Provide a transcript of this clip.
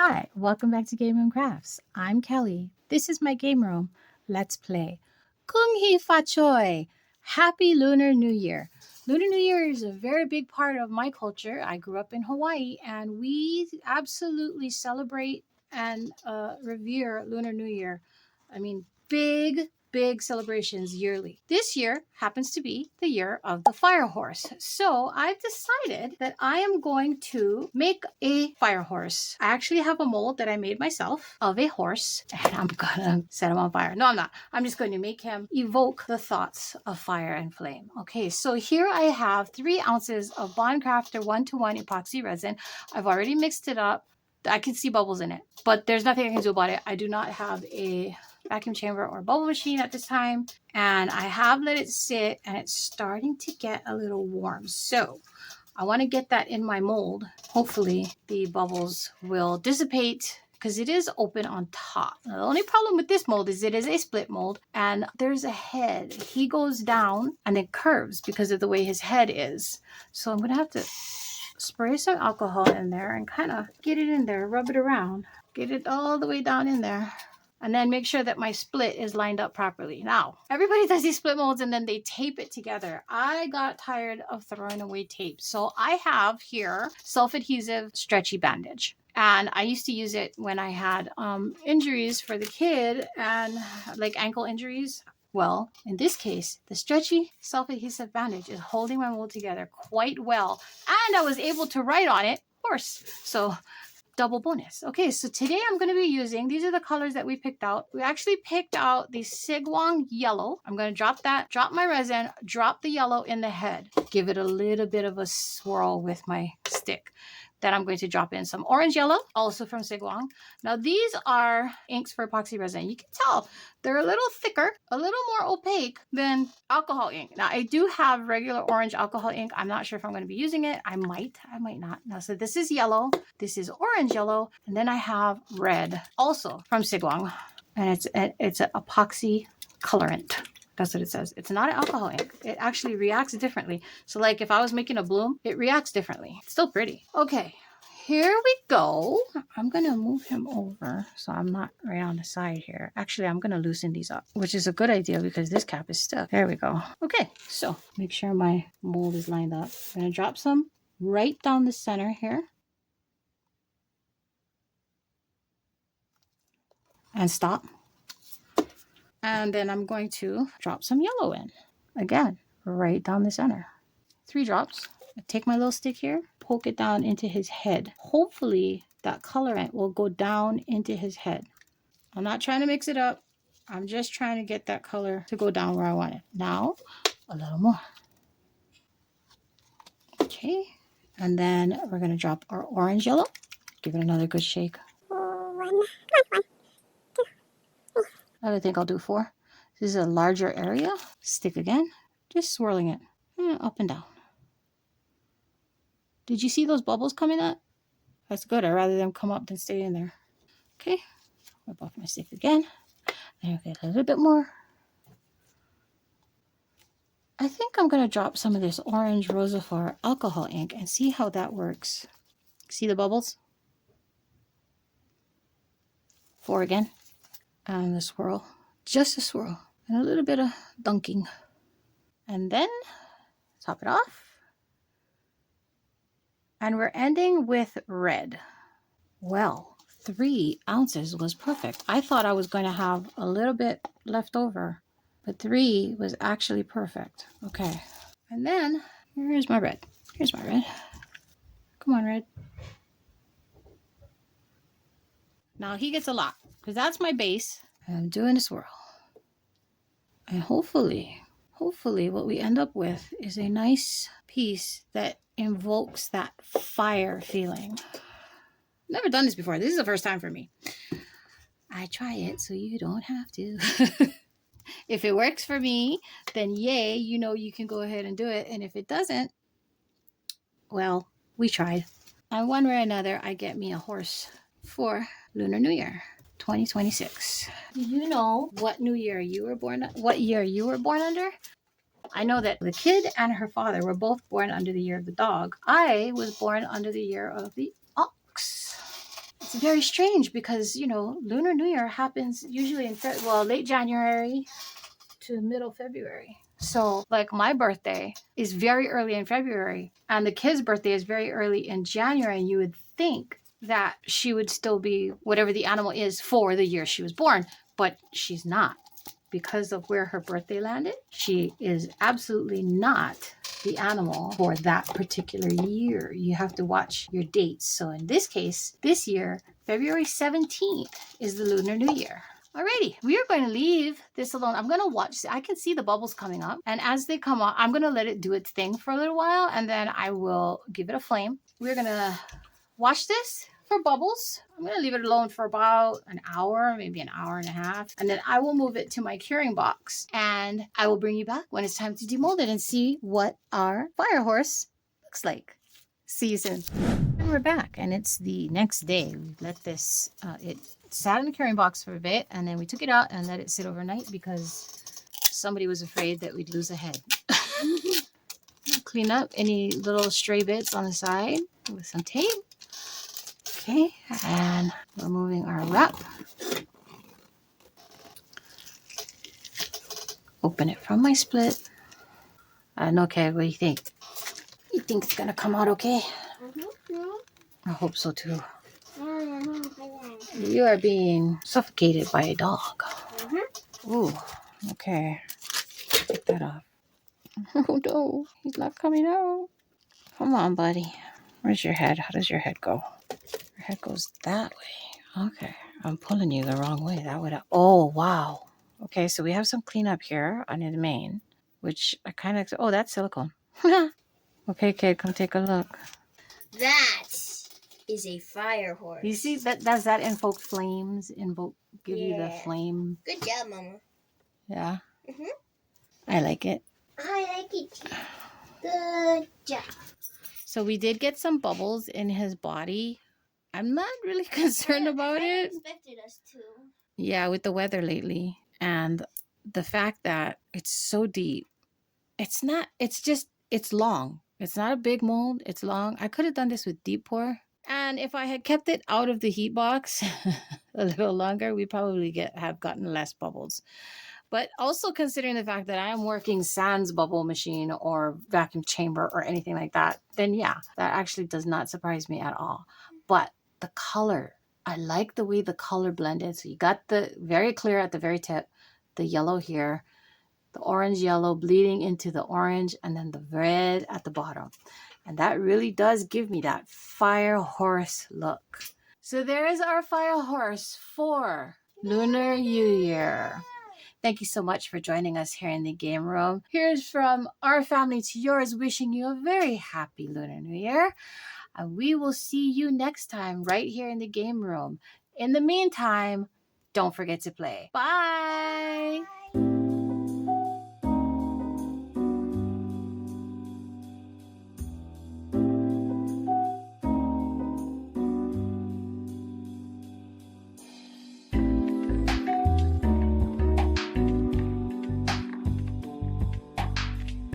Hi, welcome back to Game Room Crafts. I'm Kelly. This is my game room. Let's play Kung Hee Fa Choi. Happy Lunar New Year. Lunar New Year is a very big part of my culture. I grew up in Hawaii and we absolutely celebrate and revere Lunar New Year. I mean, big celebrations yearly. This year happens to be the year of the fire horse. So I've decided that I am going to make a fire horse. I actually have a mold that I made myself of a horse and I'm gonna set him on fire. No, I'm not. I'm just going to make him evoke the thoughts of fire and flame. Okay, so here I have 3 ounces of Bond Crafter 1-to-1 epoxy resin. I've already mixed it up. I can see bubbles in it, but there's nothing I can do about it. I do not have a vacuum chamber or bubble machine at this time, and I have let it sit and it's starting to get a little warm. So I want to get that in my mold. Hopefully the bubbles will dissipate because it is open on top. Now, the only problem with this mold is it is a split mold and there's a head. He goes down and then curves because of the way his head is. So I'm going to have to spray some alcohol in there and kind of get it in there, rub it around, get it all the way down in there. And then make sure that my split is lined up properly. Now, everybody does these split molds and then they tape it together. I got tired of throwing away tape. So I have here self-adhesive stretchy bandage. And I used to use it when I had injuries for the kid and like ankle injuries. Well, in this case, the stretchy self-adhesive bandage is holding my mold together quite well. And I was able to write on it horse. So double bonus. Okay, so today I'm going to be using, these are the colors that we picked out. We actually picked out the Sigwang yellow. I'm going to drop my resin, drop the yellow in the head, give it a little bit of a swirl with my stick. Then I'm going to drop in some orange yellow, also from Sigwang. Now these are inks for epoxy resin. You can tell they're a little thicker, a little more opaque than alcohol ink. Now I do have regular orange alcohol ink. I'm not sure if I'm going to be using it. I might not. Now, so this is yellow, this is orange yellow, and then I have red, also from Sigwang. And it's an epoxy colorant. That's what it says. It's not an alcohol ink. It actually reacts differently. So like if I was making a bloom, it reacts differently. It's still pretty. Okay, here we go. I'm going to move him over so I'm not right on the side here. Actually, I'm going to loosen these up, which is a good idea because this cap is stuck. There we go. Okay, so make sure my mold is lined up. I'm going to drop some right down the center here. And stop. And then I'm going to drop some yellow in. Again, right down the center. 3 drops. I take my little stick here, poke it down into his head. Hopefully that colorant will go down into his head. I'm not trying to mix it up. I'm just trying to get that color to go down where I want it. Now, a little more. Okay. And then we're going to drop our orange yellow. Give it another good shake. I think I'll do 4. This is a larger area. Stick again. Just swirling it up and down. Did you see those bubbles coming up? That's good. I'd rather them come up than stay in there. Okay. Rub off my stick again. And get a little bit more. I think I'm going to drop some of this orange Rosafar alcohol ink and see how that works. See the bubbles? 4 again. And the swirl. Just a swirl. And a little bit of dunking. And then top it off. And we're ending with red. Well, 3 ounces was perfect. I thought I was going to have a little bit left over, but 3 was actually perfect. Okay. And then here's my red. Here's my red. Come on, red. Now he gets a lot because that's my base. And I'm doing a swirl. And hopefully what we end up with is a nice piece that invokes that fire feeling. Never done this before. This is the first time for me. I try it so you don't have to. If it works for me, then yay, you know you can go ahead and do it. And if it doesn't, well, we tried. And one way or another, I get me a horse for Lunar New Year 2026. Do you know what New Year you were born? What year you were born under? I know that the kid and her father were both born under the year of the dog. I was born under the year of the ox. it's very strange because, Lunar New Year happens usually in late January to middle February. So, like, my birthday is very early in February, and the kid's birthday is very early in January. And you would think that she would still be whatever the animal is for the year she was born, but she's not. Because of where her birthday landed, she is absolutely not the animal for that particular year. You have to watch your dates. So in this case, this year, February 17th is the Lunar New Year. Alrighty, we are going to leave this alone. I'm going to watch. I can see the bubbles coming up. And as they come up, I'm going to let it do its thing for a little while. And then I will give it a flame. We're going to watch this for bubbles. I'm going to leave it alone for about an hour, maybe an hour and a half. And then I will move it to my curing box. And I will bring you back when it's time to demold it and see what our fire horse looks like. See you soon. And we're back. And it's the next day. We let this, it sat in the curing box for a bit. And then we took it out and let it sit overnight because somebody was afraid that we'd lose a head. Clean up any little stray bits on the side with some tape. Okay, and we're moving our wrap. Open it from my split. Okay, what do you think? You think it's gonna come out okay? I hope so too. You are being suffocated by a dog. Ooh, okay. Take that off. Oh no, he's not coming out. Come on, buddy. Where's your head? How does your head go? Your head goes that way. Okay, I'm pulling you the wrong way. That would. Oh wow. Okay, so we have some cleanup here under the mane, which I kind of. Oh, that's silicone. Okay, kid, come take a look. That is a fire horse. You see that? Does that invoke flames? Give you the flame. Good job, Mama. Yeah. I like it. I like it too. Good job. So we did get some bubbles in his body. I'm not really concerned about it. I expected us to. Yeah, with the weather lately and the fact that it's so deep. It's not. It's long. It's not a big mold. It's long. I could have done this with deep pour. And if I had kept it out of the heat box a little longer, we probably have gotten less bubbles. But also considering the fact that I am working sans bubble machine or vacuum chamber or anything like that, then yeah, that actually does not surprise me at all. But the color, I like the way the color blended. So you got the very clear at the very tip, the yellow here, the orange yellow bleeding into the orange, and then the red at the bottom. And that really does give me that fire horse look. So there is our fire horse for Lunar New Year. Thank you so much for joining us here in the game room. Here's from our family to yours, wishing you a very happy Lunar New Year. And we will see you next time right here in the game room. In the meantime, don't forget to play. Bye.